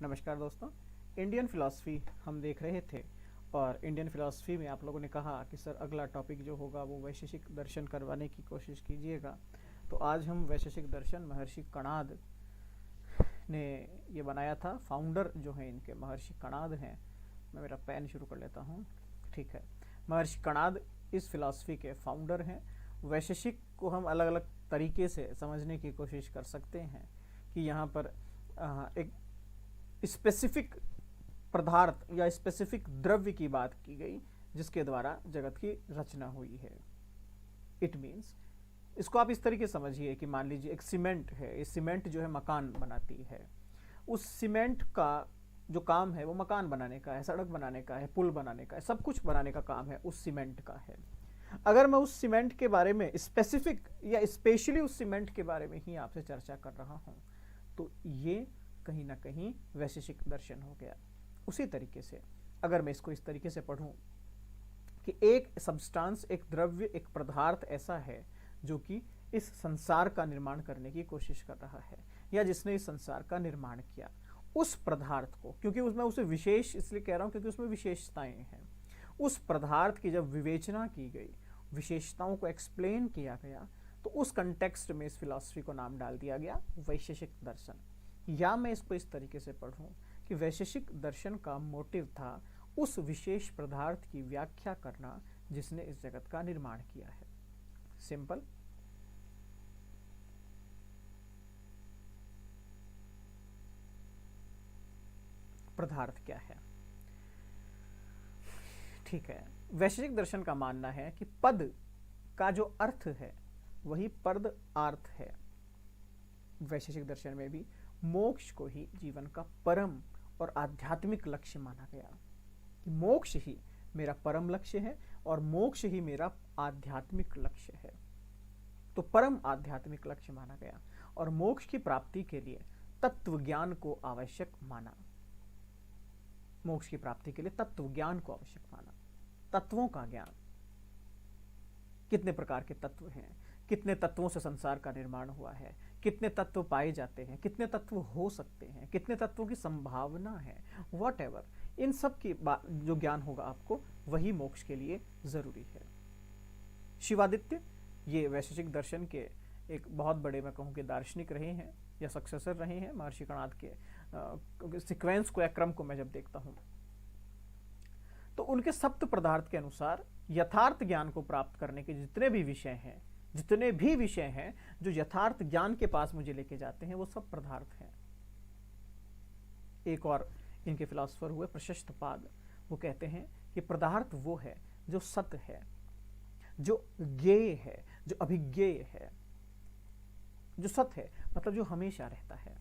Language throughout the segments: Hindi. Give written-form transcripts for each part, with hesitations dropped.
नमस्कार दोस्तों। इंडियन फिलॉसफी हम देख रहे थे और इंडियन फिलॉसफी में आप लोगों ने कहा कि सर अगला टॉपिक जो होगा वो वैशेषिक दर्शन करवाने की कोशिश कीजिएगा। तो आज हम वैशेषिक दर्शन महर्षि कणाद ने ये बनाया था। फाउंडर जो हैं इनके महर्षि कणाद हैं। मैं मेरा पेन शुरू कर लेता हूँ। ठीक है, महर्षि कणाद इस फिलॉसफी के फाउंडर हैं। वैशेषिक को हम अलग अलग तरीके से समझने की कोशिश कर सकते हैं कि यहाँ पर एक स्पेसिफिक पदार्थ या स्पेसिफिक द्रव्य की बात की गई जिसके द्वारा जगत की रचना हुई है। इट मीन्स इसको आप इस तरीके समझिए कि मान लीजिए एक सीमेंट है। ये सीमेंट जो है मकान बनाती है। उस सीमेंट का जो काम है वो मकान बनाने का है, सड़क बनाने का है, पुल बनाने का है, सब कुछ बनाने का काम है उस सीमेंट का है। अगर मैं उस सीमेंट के बारे में स्पेसिफिक या स्पेशली उस सीमेंट के बारे में ही आपसे चर्चा कर रहा हूं तो ये कहीं ना कहीं वैशेषिक दर्शन हो गया। उसी तरीके से अगर मैं इसको इस तरीके से पढ़ूं कि एक सब्सटेंस, एक द्रव्य, एक पदार्थ ऐसा है जो कि इस संसार का निर्माण करने की कोशिश कर रहा है या जिसने इस संसार का निर्माण किया, उस पदार्थ को, क्योंकि उसमें उसे विशेष इसलिए कह रहा हूं क्योंकि उसमें विशेषताएं हैं, उस पदार्थ की जब विवेचना की गई, विशेषताओं को एक्सप्लेन किया गया, तो उस कंटेक्स्ट में इस फिलॉसफी को नाम डाल दिया गया वैशेषिक दर्शन। या मैं इसको इस तरीके से पढ़ूं कि वैशेषिक दर्शन का मोटिव था उस विशेष पदार्थ की व्याख्या करना जिसने इस जगत का निर्माण किया है। सिंपल। पदार्थ क्या है? ठीक है, वैशेषिक दर्शन का मानना है कि पद का जो अर्थ है वही पद आर्थ है। वैशेषिक दर्शन में भी मोक्ष को ही जीवन का परम और आध्यात्मिक लक्ष्य माना गया कि मोक्ष ही मेरा परम लक्ष्य है और मोक्ष ही मेरा आध्यात्मिक लक्ष्य है। तो परम आध्यात्मिक लक्ष्य माना गया और मोक्ष की प्राप्ति के लिए तत्व ज्ञान को आवश्यक माना। मोक्ष की प्राप्ति के लिए तत्व ज्ञान को आवश्यक माना। तत्वों का ज्ञान, कितने प्रकार के तत्व हैं, कितने तत्वों से संसार का निर्माण हुआ है, कितने तत्व पाए जाते हैं, कितने तत्व हो सकते हैं, कितने तत्वों की संभावना है, वॉट एवर, इन सब की जो ज्ञान होगा आपको वही मोक्ष के लिए जरूरी है। शिवादित्य ये वैशेषिक दर्शन के एक बहुत बड़े, मैं कहूँ कि दार्शनिक रहे हैं या सक्सेसर रहे हैं महर्षि कणाद के। सीक्वेंस को या क्रम को मैं जब देखता हूँ तो उनके सप्त पदार्थ के अनुसार यथार्थ ज्ञान को प्राप्त करने के जितने भी विषय हैं जो यथार्थ ज्ञान के पास मुझे लेके जाते हैं वो सब पदार्थ हैं। एक और इनके फिलोसोफर हुए प्रशस्तपाद, वो कहते हैं कि पदार्थ वो है जो सत्य है, जो ज्ञेय है, जो अभिज्ञेय है। जो सत्य है मतलब जो हमेशा रहता है,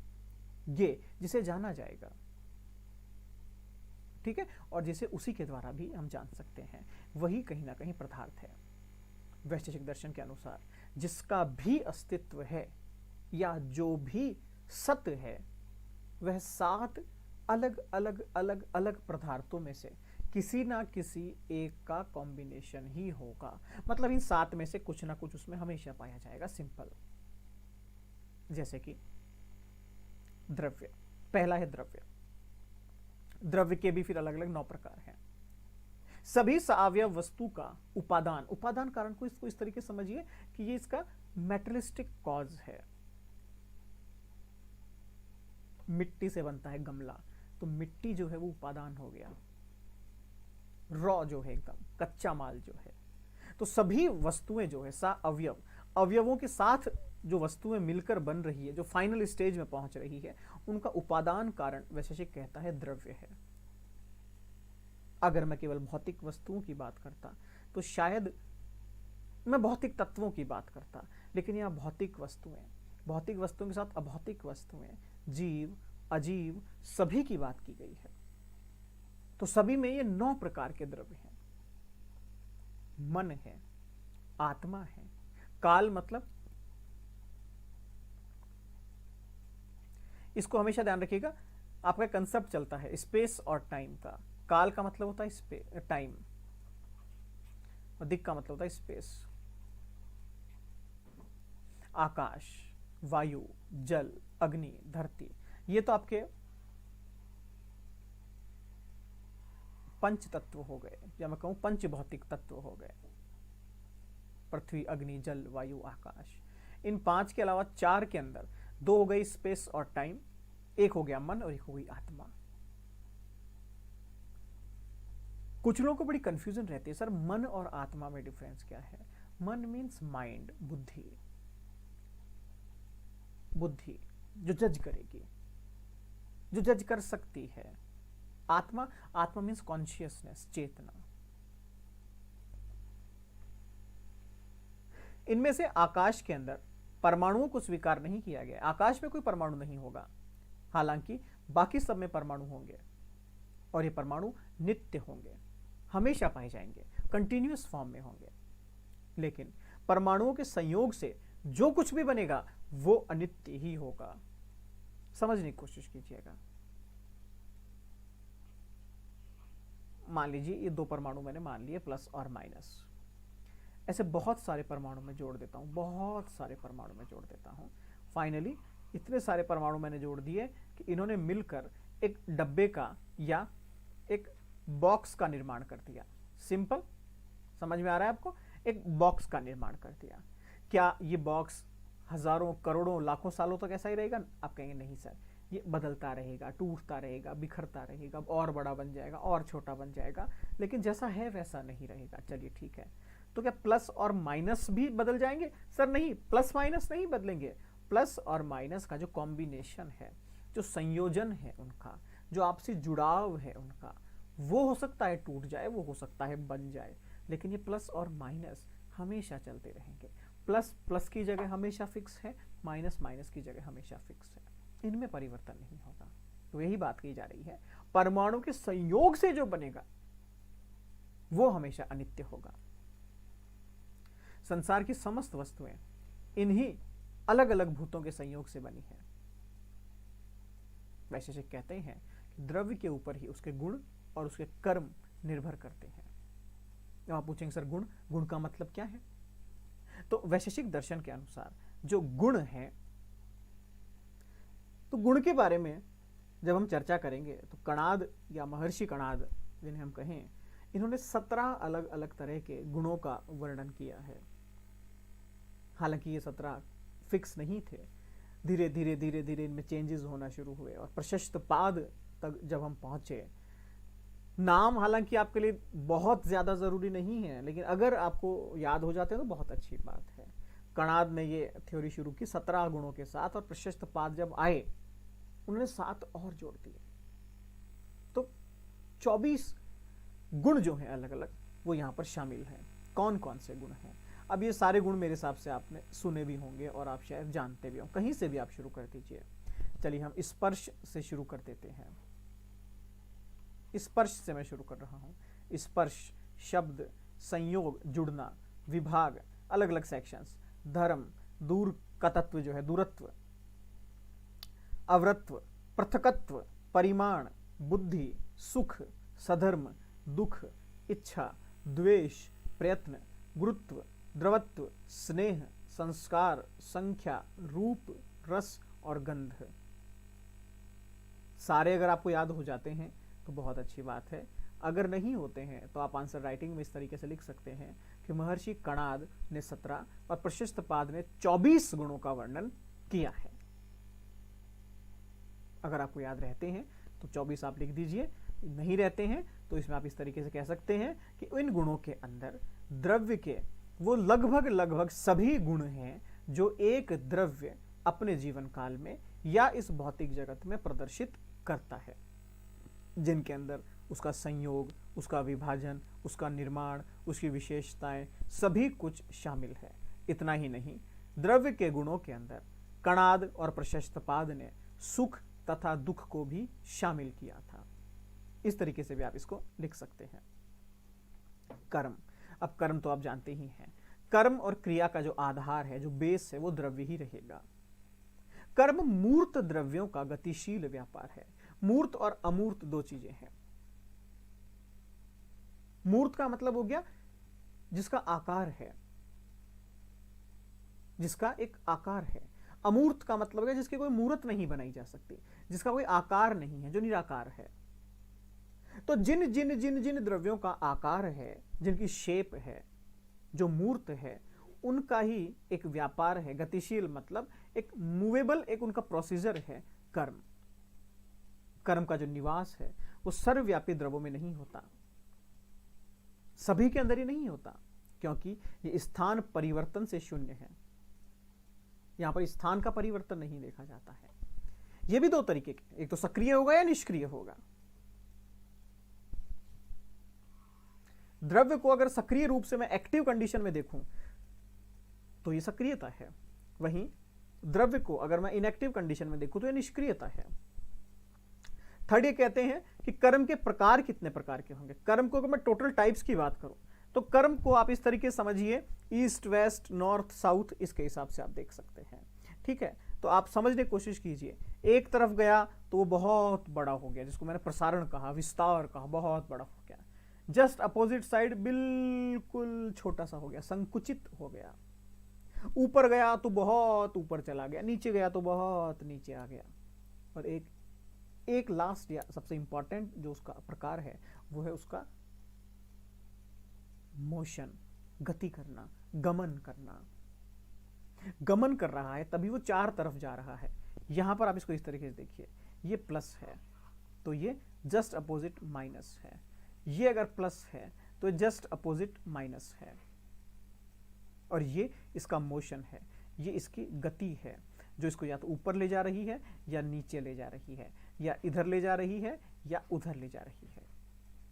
ज्ञेय जिसे जाना जाएगा, ठीक है, और जिसे उसी के द्वारा भी हम जान सकते हैं, वही कहीं ना कहीं पदार्थ है। वैशेषिक दर्शन के अनुसार जिसका भी अस्तित्व है या जो भी सत्य है वह 7 अलग अलग अलग अलग पदार्थों में से किसी ना किसी एक का कॉम्बिनेशन ही होगा। मतलब इन 7 में से कुछ ना कुछ उसमें हमेशा पाया जाएगा। सिंपल। जैसे कि द्रव्य, पहला है द्रव्य। द्रव्य के भी फिर अलग अलग 9 प्रकार हैं। सभी सअवयव वस्तु का उपादान कारण को इसको इस तरीके समझिए कि ये इसका मेटलिस्टिक कॉज है। मिट्टी से बनता है गमला, तो मिट्टी जो है वो उपादान हो गया, रॉ जो है एकदम कच्चा माल जो है। तो सभी वस्तुएं जो है सअवयव, अवयवों के साथ जो वस्तुएं मिलकर बन रही है, जो फाइनल स्टेज में पहुंच रही है, उनका उपादान कारण वैशेषिक कहता है द्रव्य है। अगर मैं केवल भौतिक वस्तुओं की बात करता तो शायद मैं भौतिक तत्वों की बात करता, लेकिन यहां भौतिक वस्तुओं के साथ अभौतिक वस्तुएं, जीव अजीव सभी की बात की गई है। तो सभी में ये 9 प्रकार के द्रव्य हैं। मन है, आत्मा है, काल मतलब, इसको हमेशा ध्यान रखिएगा, आपका कंसेप्ट चलता है स्पेस और टाइम का। काल का मतलब होता है टाइम और दिक का मतलब होता है स्पेस। आकाश, वायु, जल, अग्नि, धरती, ये तो आपके पंच तत्व हो गए, या मैं कहूं पंच भौतिक तत्व हो गए, पृथ्वी, अग्नि, जल, वायु, आकाश। इन 5 के अलावा 4 के अंदर 2 हो गई स्पेस और टाइम, एक हो गया मन और एक हो गई आत्मा। कुछ लोगों को बड़ी कंफ्यूजन रहती है, सर मन और आत्मा में डिफरेंस क्या है? मन मीन्स माइंड, बुद्धि, बुद्धि जो जज करेगी, जो जज कर सकती है। आत्मा, आत्मा मीन्स कॉन्शियसनेस, चेतना। इनमें से आकाश के अंदर परमाणुओं को स्वीकार नहीं किया गया। आकाश में कोई परमाणु नहीं होगा, हालांकि बाकी सब में परमाणु होंगे, और ये परमाणु नित्य होंगे, हमेशा पाए जाएंगे, कंटिन्यूअस फॉर्म में होंगे। लेकिन परमाणुओं के संयोग से जो कुछ भी बनेगा वो अनित्य ही होगा। समझने की कोशिश कीजिएगा। मान लीजिए ये 2 परमाणु मैंने मान लिए, प्लस और माइनस। ऐसे बहुत सारे परमाणु में जोड़ देता हूं, बहुत सारे परमाणु में जोड़ देता हूं। फाइनली इतने सारे परमाणु मैंने जोड़ दिए कि इन्होंने मिलकर एक डब्बे का या एक बॉक्स का निर्माण कर दिया। सिंपल, समझ में आ रहा है आपको? एक बॉक्स का निर्माण कर दिया। क्या ये बॉक्स हजारों, करोड़ों, लाखों सालों तक ऐसा ही रहेगा? आप कहेंगे नहीं सर, ये बदलता रहेगा, टूटता रहेगा, बिखरता रहेगा, और बड़ा बन जाएगा, और छोटा बन जाएगा, लेकिन जैसा है वैसा नहीं रहेगा। चलिए ठीक है, तो क्या प्लस और माइनस भी बदल जाएंगे? सर नहीं, प्लस माइनस नहीं बदलेंगे। प्लस और माइनस का जो कॉम्बिनेशन है, जो संयोजन है उनका, जो आपसी जुड़ाव है उनका, वो हो सकता है टूट जाए, वो हो सकता है बन जाए, लेकिन ये प्लस और माइनस हमेशा चलते रहेंगे। प्लस प्लस की जगह हमेशा फिक्स है, माइनस माइनस की जगह हमेशा फिक्स है, इनमें परिवर्तन नहीं होगा। तो यही बात की जा रही है, परमाणु के संयोग से जो बनेगा वो हमेशा अनित्य होगा। संसार की समस्त वस्तुएं इन्हीं अलग अलग भूतों के संयोग से बनी है। वैशेषिक कहते हैं कि द्रव्य के ऊपर ही उसके गुण और उसके कर्म निर्भर करते हैं। अब आप पूछेंगे सर गुण, गुण का मतलब क्या है? तो वैशेषिक दर्शन के अनुसार जो गुण है, तो गुण के बारे में जब हम चर्चा करेंगे तो कणाद या महर्षि कणाद जिन्हें हम कहें, इन्होंने 17 अलग अलग तरह के गुणों का वर्णन किया है। हालांकि ये 17 फिक्स नहीं थे, धीरे धीरे धीरे धीरे इनमें चेंजेस होना शुरू हुए, और प्रशस्त पाद तक जब हम पहुंचे, नाम हालांकि आपके लिए बहुत ज्यादा जरूरी नहीं है, लेकिन अगर आपको याद हो जाते हैं तो बहुत अच्छी बात है। कणाद ने ये थ्योरी शुरू की 17 गुणों के साथ, और प्रशस्त पाद जब आए उन्होंने 7 और जोड़ दिए, तो 24 गुण जो हैं अलग अलग, वो यहां पर शामिल हैं। कौन कौन से गुण हैं? अब ये सारे गुण मेरे हिसाब से आपने सुने भी होंगे और आप शायद जानते भी हों, कहीं से भी आप शुरू कर दीजिए। चलिए हम स्पर्श से शुरू कर देते हैं। स्पर्श से मैं शुरू कर रहा हूं। स्पर्श शब्द, संयोग, जुड़ना, विभाग, अलग अलग सेक्शंस, धर्म, दूर का तत्व जो है, दूरत्व, अवरत्व, पृथकत्व, परिमाण, बुद्धि, सुख, सधर्म, दुख, इच्छा, द्वेष, प्रयत्न, गुरुत्व, द्रवत्व, स्नेह, संस्कार, संख्या, रूप, रस और गंध। सारे अगर आपको याद हो जाते हैं तो बहुत अच्छी बात है। अगर नहीं होते हैं तो आप आंसर राइटिंग में इस तरीके से लिख सकते हैं कि महर्षि कणाद ने 17 और प्रशस्त पाद ने 24 गुणों का वर्णन किया है। अगर आपको याद रहते हैं तो 24 आप लिख दीजिए, नहीं रहते हैं तो इसमें आप इस तरीके से कह सकते हैं कि इन गुणों के अंदर द्रव्य के वो लगभग लगभग सभी गुण हैं जो एक द्रव्य अपने जीवन काल में या इस भौतिक जगत में प्रदर्शित करता है, जिनके अंदर उसका संयोग, उसका विभाजन, उसका निर्माण, उसकी विशेषताएं सभी कुछ शामिल है। इतना ही नहीं, द्रव्य के गुणों के अंदर कणाद और प्रशस्त पाद ने सुख तथा दुख को भी शामिल किया था। इस तरीके से भी आप इसको लिख सकते हैं। कर्म, अब कर्म तो आप जानते ही हैं, कर्म और क्रिया का जो आधार है, जो बेस है, वो द्रव्य ही रहेगा। कर्म मूर्त द्रव्यों का गतिशील व्यापार है। मूर्त और अमूर्त दो चीजें हैं। मूर्त का मतलब हो गया जिसका आकार है, जिसका एक आकार है। अमूर्त का मतलब है जिसकी कोई मूर्त नहीं बनाई जा सकती, जिसका कोई आकार नहीं है, जो निराकार है। तो जिन जिन जिन जिन द्रव्यों का आकार है, जिनकी शेप है, जो मूर्त है, उनका ही एक व्यापार है। गतिशील मतलब एक मूवेबल, एक उनका प्रोसीजर है कर्म। कर्म का जो निवास है वो सर्वव्यापी द्रव्यों में नहीं होता, सभी के अंदर ही नहीं होता, क्योंकि ये स्थान परिवर्तन से शून्य है। यहां पर स्थान का परिवर्तन नहीं देखा जाता है। ये भी दो तरीके के, एक तो सक्रिय होगा या निष्क्रिय होगा। द्रव्य को अगर सक्रिय रूप से मैं एक्टिव कंडीशन में देखूं तो ये सक्रियता है, वहीं द्रव्य को अगर मैं इनएक्टिव कंडीशन में देखूं तो ये निष्क्रियता है। थर्ड, ये कहते हैं कि कर्म के प्रकार कितने प्रकार के होंगे। कर्म को अगर मैं टोटल टाइप्स की बात करूं तो कर्म को आप इस तरीके से समझिए, ईस्ट वेस्ट नॉर्थ साउथ, इसके हिसाब से आप देख सकते हैं। ठीक है, तो आप समझने की कोशिश कीजिए। एक तरफ गया तो वो बहुत बड़ा हो गया, जिसको मैंने प्रसारण कहा, विस्तार कहा, बहुत बड़ा हो गया। जस्ट अपोजिट साइड बिल्कुल छोटा सा हो गया, संकुचित हो गया। ऊपर गया तो बहुत ऊपर चला गया, नीचे गया तो बहुत नीचे आ गया। और एक लास्ट या सबसे इंपॉर्टेंट जो उसका प्रकार है वो है उसका मोशन, गति करना, गमन करना। गमन कर रहा है तभी वो चार तरफ जा रहा है। यहां पर आप इसको इस तरीके से देखिए, ये प्लस है तो ये जस्ट अपोजिट माइनस है, ये अगर प्लस है तो जस्ट अपोजिट माइनस है, और ये इसका मोशन है, ये इसकी गति है, जो इसको या तो ऊपर ले जा रही है या नीचे ले जा रही है, या इधर ले जा रही है या उधर ले जा रही है।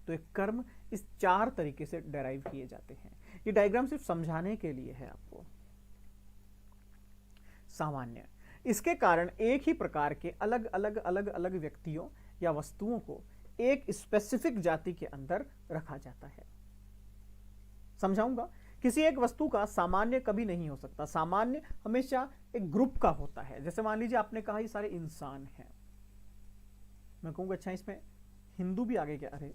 तो एक कर्म इस चार तरीके से डेराइव किए जाते हैं। ये डायग्राम सिर्फ समझाने के लिए है आपको। सामान्य, इसके कारण एक ही प्रकार के अलग अलग अलग अलग व्यक्तियों या वस्तुओं को एक स्पेसिफिक जाति के अंदर रखा जाता है। समझाऊंगा। किसी एक वस्तु का सामान्य कभी नहीं हो सकता। सामान्य हमेशा एक ग्रुप का होता है। जैसे मान लीजिए आपने कहा ये सारे इंसान हैं, मैं कहूँगा अच्छा इसमें हिंदू भी आगे क्या? अरे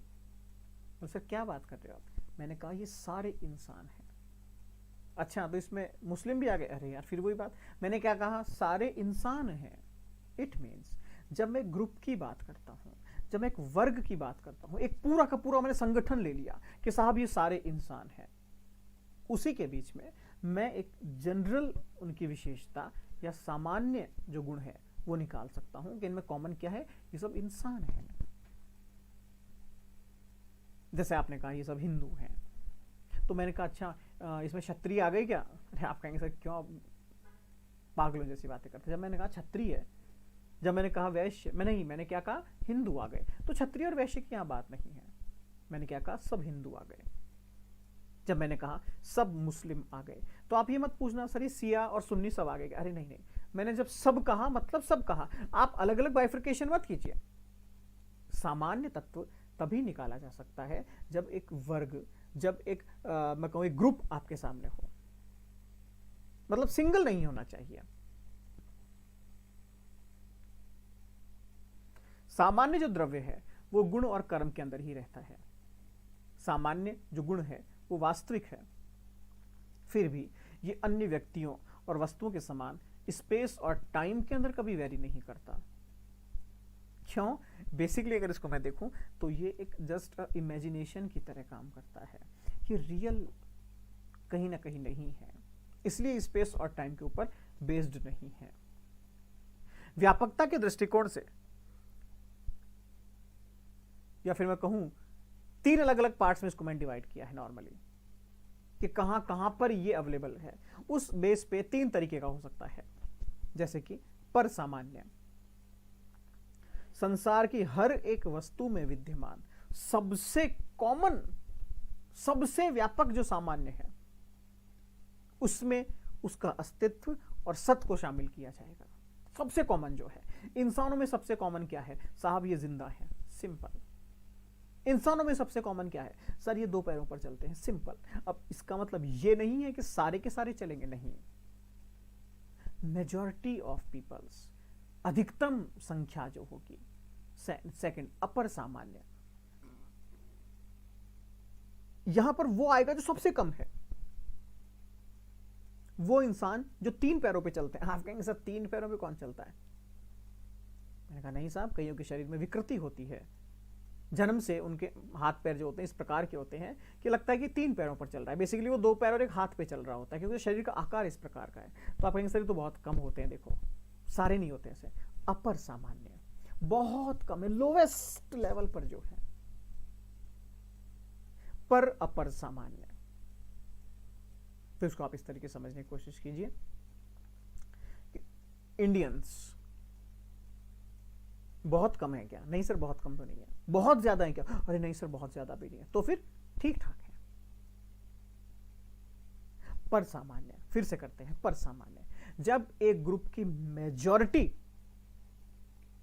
तो सर क्या बात कर रहे हो आप? मैंने कहा ये सारे इंसान हैं। अच्छा तो इसमें मुस्लिम भी आ गए? अरे यार फिर वही बात, मैंने क्या कहा? सारे इंसान हैं। इट मीन्स जब मैं ग्रुप की बात करता हूं, जब मैं एक वर्ग की बात करता हूं, एक पूरा का पूरा मैंने संगठन ले लिया कि साहब ये सारे इंसान हैं, उसी के बीच में मैं एक जनरल उनकी विशेषता या सामान्य जो गुण है वो निकाल सकता हूं कि इनमें कॉमन क्या है, ये सब इंसान हैं। जैसे आपने कहा ये सब हिंदू हैं, तो मैंने कहा अच्छा इसमें क्षत्रिय आ गए क्या? अरे आप कहेंगे सर क्यों पागलों जैसी बातें करते। जब मैंने कहा क्षत्रिय, जब मैंने कहा वैश्य, मैंने क्या कहा? हिंदू आ गए। तो क्षत्रिय और वैश्य की यहां बात नहीं है। मैंने क्या कहा? सब हिंदू आ गए। जब मैंने कहा सब मुस्लिम आ गए, तो आप ये मत पूछना सर ये सिया और सुन्नी सब आ गए। अरे नहीं नहीं, मैंने जब सब कहा मतलब सब कहा। आप अलग अलग बाइफर्केशन मत कीजिए। सामान्य तत्व तभी निकाला जा सकता है जब एक वर्ग, जब एक मैं कहूं एक ग्रुप आपके सामने हो, मतलब सिंगल नहीं होना चाहिए। सामान्य जो द्रव्य है वो गुण और कर्म के अंदर ही रहता है। सामान्य जो गुण है वो वास्तविक है, फिर भी ये अन्य व्यक्तियों और वस्तुओं के समान स्पेस और टाइम के अंदर कभी वेरी नहीं करता। क्यों? बेसिकली अगर इसको मैं देखूं तो ये एक जस्ट इमेजिनेशन की तरह काम करता है, ये रियल कहीं ना कहीं नहीं है, इसलिए स्पेस और टाइम के ऊपर बेस्ड नहीं है। व्यापकता के दृष्टिकोण से, या फिर मैं कहूं तीन अलग अलग पार्ट्स में इसको मैंने डिवाइड किया है नॉर्मली, कि कहां कहां पर ये अवेलेबल है। उस बेस पे तीन तरीके का हो सकता है। जैसे कि पर सामान्य, संसार की हर एक वस्तु में विद्यमान सबसे कॉमन, सबसे व्यापक जो सामान्य है, उसमें उसका अस्तित्व और सत्य को शामिल किया जाएगा। सबसे कॉमन जो है, इंसानों में सबसे कॉमन क्या है? साहब ये जिंदा है, सिंपल। इंसानों में सबसे कॉमन क्या है? सर ये दो पैरों पर चलते हैं, सिंपल। अब इसका मतलब ये नहीं है कि सारे के सारे चलेंगे, नहीं। मेजॉरिटी ऑफ पीपल्स, अधिकतम संख्या जो होगी। सेकंड, अपर सामान्य, यहां पर वो आएगा जो सबसे कम है। वो इंसान जो तीन पैरों पे चलते हैं। आप कहेंगे सर तीन पैरों पे कौन चलता है? मैंने कहा नहीं साहब, कईयों के शरीर में विकृति होती है, जन्म से उनके हाथ पैर जो होते हैं इस प्रकार के होते हैं कि लगता है कि 3 पैरों पर चल रहा है, बेसिकली वो 2 पैर और एक हाथ पे चल रहा होता है, क्योंकि शरीर का आकार इस प्रकार का है। तो आप कहेंगे सर तो बहुत कम होते हैं, देखो सारे नहीं होते ऐसे, अपर सामान्य बहुत कम है, लोवेस्ट लेवल पर जो है, पर अपर सामान्य। तो इसको आप इस तरीके समझने की कोशिश कीजिए। इंडियंस बहुत कम है क्या? नहीं सर बहुत कम तो नहीं है। बहुत ज्यादा है क्या? अरे नहीं सर बहुत ज्यादा भी नहीं है। तो फिर ठीक ठाक है। पर सामान्य, फिर से करते हैं पर सामान्य। जब एक ग्रुप की मेजॉरिटी,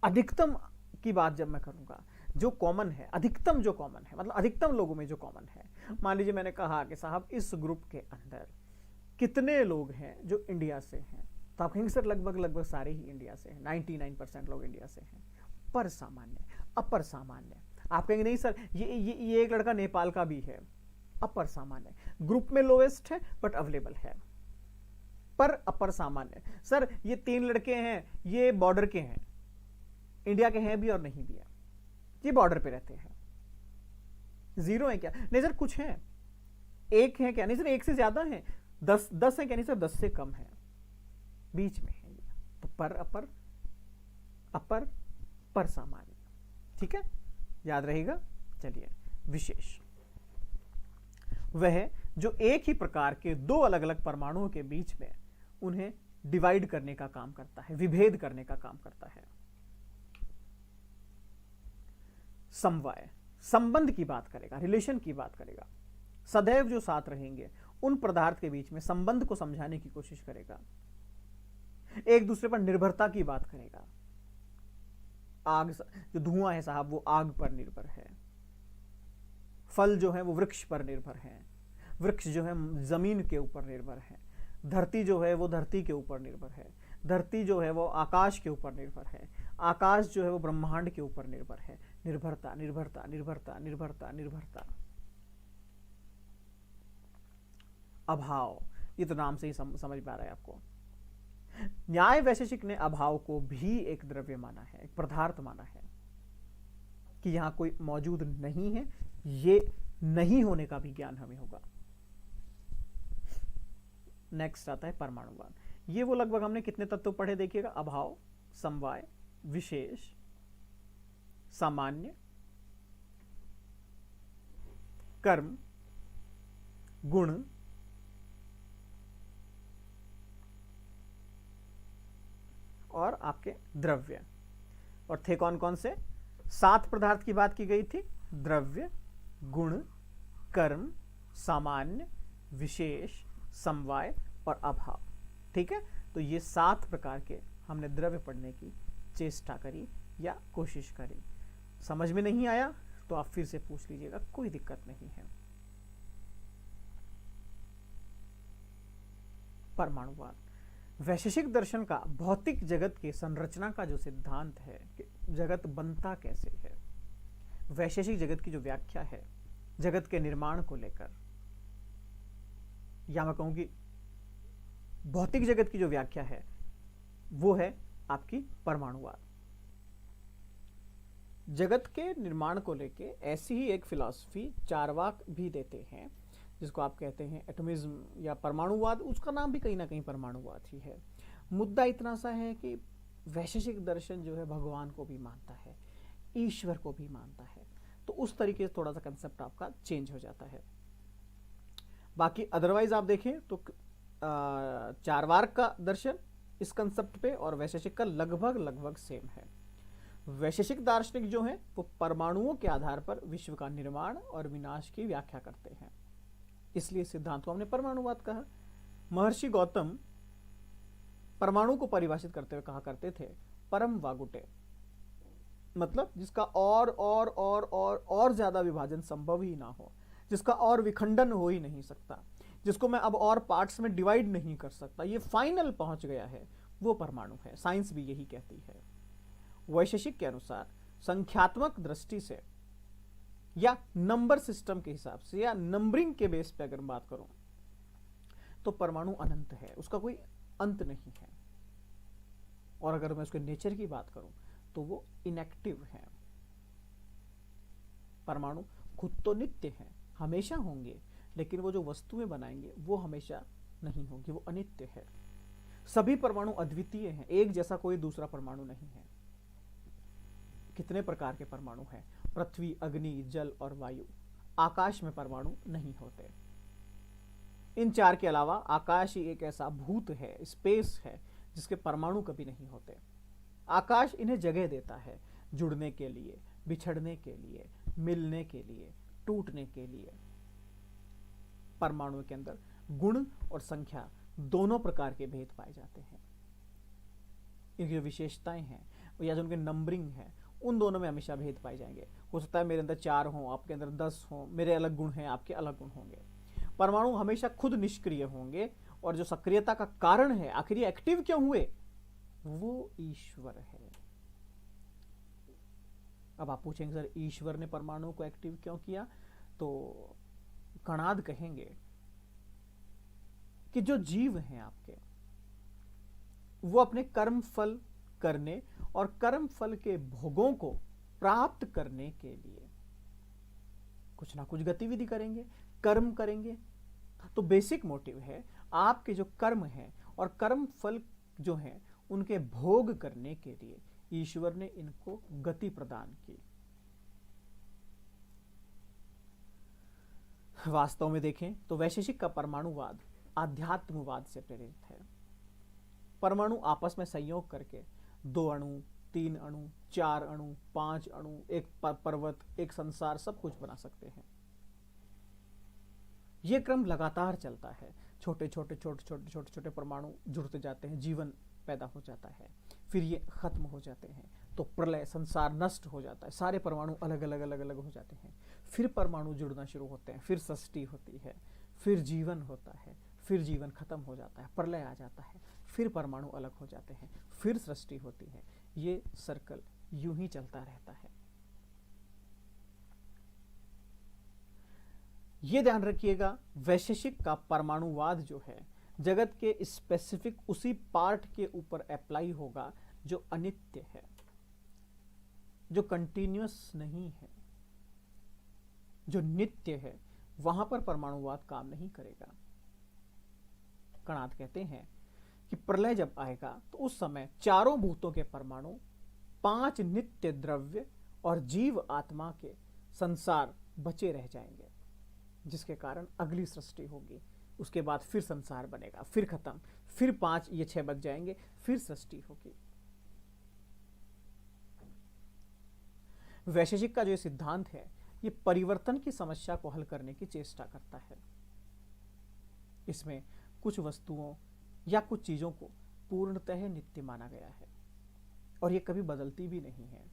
अधिकतम की बात जब मैं करूंगा, जो कॉमन है, अधिकतम जो कॉमन है, मतलब अधिकतम लोगों में जो कॉमन है। मान लीजिए मैंने कहा कि साहब इस ग्रुप के अंदर कितने लोग हैं जो इंडिया से हैं, तो आप कहेंगे सर लगभग सारे ही इंडिया से हैं, 99% लोग इंडिया से हैं। पर सामान्य, अपर सामान्य। आप कहेंगे नहीं सर ये एक लड़का नेपाल का भी है। अपर सामान्य, ग्रुप में लोएस्ट है बट अवेलेबल है। पर अपर सामान्य, सर ये 3 लड़के हैं, ये बॉर्डर के हैं, इंडिया के हैं भी और नहीं भी है, ये बॉर्डर पे रहते हैं। 0 है क्या? नहीं सर कुछ है। 1 है क्या? नहीं सर 1 से ज्यादा है। 10 है क्या? नहीं सर 10 से कम है, बीच में है ये। तो पर अपर, अपर पर सामान्य। ठीक है, याद रहेगा। चलिए, विशेष वह जो एक ही प्रकार के 2 अलग अलग परमाणुओं के बीच में उन्हें डिवाइड करने का काम करता है, विभेद करने का काम करता है। समवाय, संबंध की बात करेगा, रिलेशन की बात करेगा। सदैव जो साथ रहेंगे उन पदार्थ के बीच में संबंध को समझाने की कोशिश करेगा। एक दूसरे पर निर्भरता की बात करेगा। आग, जो धुआं है साहब वो आग पर निर्भर है। फल जो है वो वृक्ष पर निर्भर है। वृक्ष जो है जमीन के ऊपर निर्भर है। धरती जो है वो धरती के ऊपर निर्भर है। धरती जो है वो आकाश के ऊपर निर्भर है। आकाश जो है वो ब्रह्मांड के ऊपर निर्भर है। निर्भरता, निर्भरता, निर्भरता, निर्भरता, निर्भरता। अभाव, ये तो नाम से ही समझ में आ रहा है आपको। न्याय वैशेषिक ने अभाव को भी एक द्रव्य माना है, एक पदार्थ माना है, कि यहां कोई मौजूद नहीं है, ये नहीं होने का भी ज्ञान हमें होगा। नेक्स्ट आता है परमाणुवाद। ये वो लगभग हमने कितने तत्व पढ़े देखिएगा? अभाव, समवाय, विशेष, सामान्य, कर्म, गुण, और आपके द्रव्य। और थे कौन कौन से? 7 पदार्थ की बात की गई थी। द्रव्य, गुण, कर्म, सामान्य, विशेष, समवाय और अभाव। ठीक है, तो ये 7 प्रकार के हमने द्रव्य पढ़ने की चेष्टा करी या कोशिश करी। समझ में नहीं आया तो आप फिर से पूछ लीजिएगा, कोई दिक्कत नहीं है। परमाणुवाद, वैशेषिक दर्शन का भौतिक जगत के संरचना का जो सिद्धांत है कि जगत बनता कैसे है, वैशेषिक जगत की जो व्याख्या है जगत के निर्माण को लेकर, या मैं कहूं कि भौतिक जगत की जो व्याख्या है वो है आपकी परमाणुवाद। जगत के निर्माण को लेके ऐसी ही एक फिलॉसफी चारवाक भी देते हैं, जिसको आप कहते हैं एटॉमिज्म या परमाणुवाद। उसका नाम भी कहीं ना कहीं परमाणुवाद ही है। मुद्दा इतना सा है कि वैशेषिक दर्शन जो है भगवान को भी मानता है, ईश्वर को भी मानता है, तो उस तरीके से थोड़ा सा कंसेप्ट आपका चेंज हो जाता है। बाकी अदरवाइज आप देखें तो चारवाक का दर्शन इस कंसेप्ट पे और वैशेषिक का लगभग सेम है। वैशेषिक दार्शनिक जो है वो परमाणुओं के आधार पर विश्व का निर्माण और विनाश की व्याख्या करते हैं, इसलिए सिद्धांत को हमने परमाणुवाद कहा। महर्षि गौतम परमाणु को परिभाषित करते हुए कहा करते थे परम वागुटे, मतलब जिसका और ज्यादा विभाजन संभव ही ना हो, जिसका और विखंडन हो ही नहीं सकता, जिसको मैं अब और पार्ट्स में डिवाइड नहीं कर सकता, ये फाइनल पहुंच गया है, वो परमाणु है। साइंस भी यही कहती है। वैशेषिक के अनुसार संख्यात्मक दृष्टि से या नंबर सिस्टम के हिसाब से या नंबरिंग के बेस पे अगर बात करूं तो परमाणु अनंत है, उसका कोई अंत नहीं है। और अगर मैं उसके नेचर की बात करूं तो वो इनएक्टिव है। परमाणु खुद तो नित्य हैं, हमेशा होंगे, लेकिन वो जो वस्तुएं बनाएंगे वो हमेशा नहीं होगी, वो अनित्य है। सभी परमाणु अद्वितीय हैं, एक जैसा कोई दूसरा परमाणु नहीं है। कितने प्रकार के परमाणु हैं? पृथ्वी, अग्नि, जल और वायु। आकाश में परमाणु नहीं होते। इन चार के अलावा आकाश ही एक ऐसा भूत है, स्पेस है, जिसके परमाणु कभी नहीं होते। आकाश इन्हें जगह देता है जुड़ने के लिए, बिछड़ने के लिए, मिलने के लिए, टूटने के लिए। परमाणु के अंदर गुण और संख्या दोनों प्रकार के भेद पाए जाते हैं। इनकी जो विशेषताएं हैं या जो उनके नंबरिंग है, उन दोनों में हमेशा भेद पाए जाएंगे। हो सकता है मेरे अंदर 4 हो, आपके अंदर 10 हो, मेरे अलग गुण हैं, आपके अलग गुण होंगे। परमाणु हमेशा खुद निष्क्रिय होंगे, और जो सक्रियता का कारण है, आखिर ये एक्टिव क्यों हुए, वो ईश्वर है। अब आप पूछेंगे सर ईश्वर ने परमाणु को एक्टिव क्यों किया? तो कणाद कहेंगे कि जो जीव हैं आपके, वो अपने कर्म फल करने और कर्म फल के भोगों को प्राप्त करने के लिए कुछ ना कुछ गतिविधि करेंगे, कर्म करेंगे। तो बेसिक मोटिव है आपके जो कर्म हैं और कर्म फल जो हैं उनके भोग करने के लिए ईश्वर ने इनको गति प्रदान की। वास्तव में देखें तो वैशेषिक का परमाणुवाद आध्यात्मवाद से प्रेरित है। परमाणु आपस में संयोग करके 2 अणु, 3 अणु, 4 अणु, 5 अणु, एक पर्वत, एक संसार, सब कुछ बना सकते हैं। यह क्रम लगातार चलता है। छोटे छोटे छोटे छोटे छोटे छोटे परमाणु जुड़ते जाते हैं, जीवन पैदा हो जाता है, फिर ये खत्म हो जाते हैं, तो प्रलय, संसार नष्ट हो जाता है, सारे परमाणु अलग अलग अलग अलग हो जाते हैं। फिर परमाणु जुड़ना शुरू होते हैं, फिर सृष्टि होती है, फिर जीवन होता है, फिर जीवन खत्म हो जाता है, प्रलय आ जाता है, फिर परमाणु अलग हो जाते हैं, फिर सृष्टि होती है। ये सर्कल यूं ही चलता रहता है। ये ध्यान रखिएगा, वैशेषिक का परमाणुवाद जो है जगत के स्पेसिफिक उसी पार्ट के ऊपर अप्लाई होगा जो अनित्य है, जो कंटिन्यूअस नहीं है। जो नित्य है वहां पर परमाणुवाद काम नहीं करेगा। कणाद कहते हैं कि प्रलय जब आएगा तो उस समय चारों भूतों के परमाणु, 5 नित्य द्रव्य और जीव आत्मा के संसार बचे रह जाएंगे, जिसके कारण अगली सृष्टि होगी। उसके बाद फिर संसार बनेगा, फिर खत्म, फिर 5, ये 6 बच जाएंगे, फिर सृष्टि होगी। वैशेषिक का जो सिद्धांत है ये परिवर्तन की समस्या को हल करने की चेष्टा करता है। इसमें कुछ वस्तुओं या कुछ चीजों को पूर्णतः नित्य माना गया है और ये कभी बदलती भी नहीं है।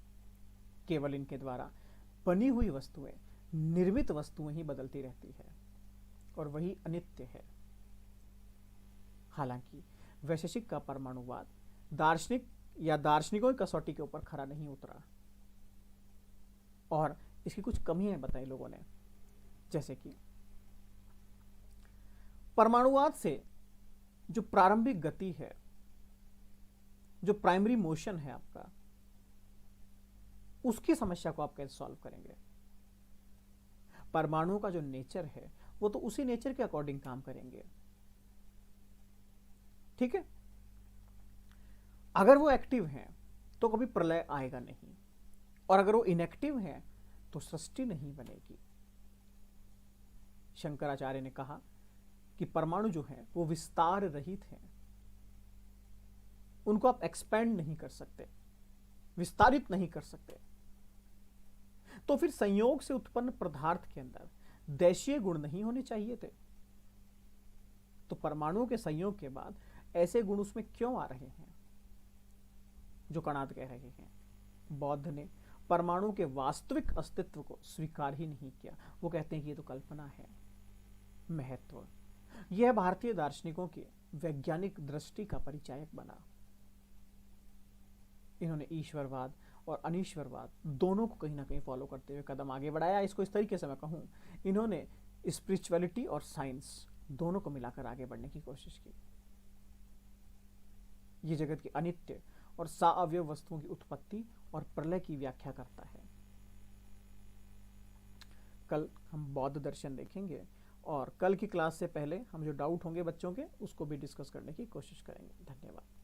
केवल इनके द्वारा बनी हुई वस्तुएं, निर्मित वस्तुएं ही बदलती रहती है और वही अनित्य है। हालांकि वैशेषिक का परमाणुवाद दार्शनिक या दार्शनिकों की कसौटी के ऊपर खरा नहीं उतरा और इसकी कुछ कमियां बताई लोगों ने, जैसे कि परमाणुवाद से जो प्रारंभिक गति है, जो प्राइमरी मोशन है आपका, उसकी समस्या को आप कैसे सॉल्व करेंगे? परमाणुओं का जो नेचर है वो तो उसी नेचर के अकॉर्डिंग काम करेंगे, ठीक है। अगर वो एक्टिव हैं तो कभी प्रलय आएगा नहीं, और अगर वो इनएक्टिव हैं तो सृष्टि नहीं बनेगी। शंकराचार्य ने कहा कि परमाणु जो हैं वो विस्तार रहित हैं, उनको आप एक्सपेंड नहीं कर सकते, विस्तारित नहीं कर सकते। तो फिर संयोग से उत्पन्न पदार्थ के अंदर देशीय गुण नहीं होने चाहिए थे? तो परमाणुओं के संयोग के बाद ऐसे गुण उसमें क्यों आ रहे हैं जो कणाद कह रहे हैं? बौद्ध ने परमाणु के वास्तविक अस्तित्व को स्वीकार ही नहीं किया। वो कहते हैं कि ये तो कल्पना है। महत्व यह भारतीय दार्शनिकों की वैज्ञानिक दृष्टि का परिचायक बना। इन्होंने ईश्वरवाद और अनीश्वरवाद दोनों को कहीं ना कहीं फॉलो करते हुए कदम आगे बढ़ाया। इसको इस तरीके से मैं कहूं, इन्होंने स्पिरिचुअलिटी और साइंस दोनों को मिलाकर आगे बढ़ने की कोशिश की। ये जगत की अनित्य और साअवयव वस्तुओं की उत्पत्ति और प्रलय की व्याख्या करता है। कल हम बौद्ध दर्शन देखेंगे, और कल की क्लास से पहले हम जो डाउट होंगे बच्चों के उसको भी डिस्कस करने की कोशिश करेंगे। धन्यवाद।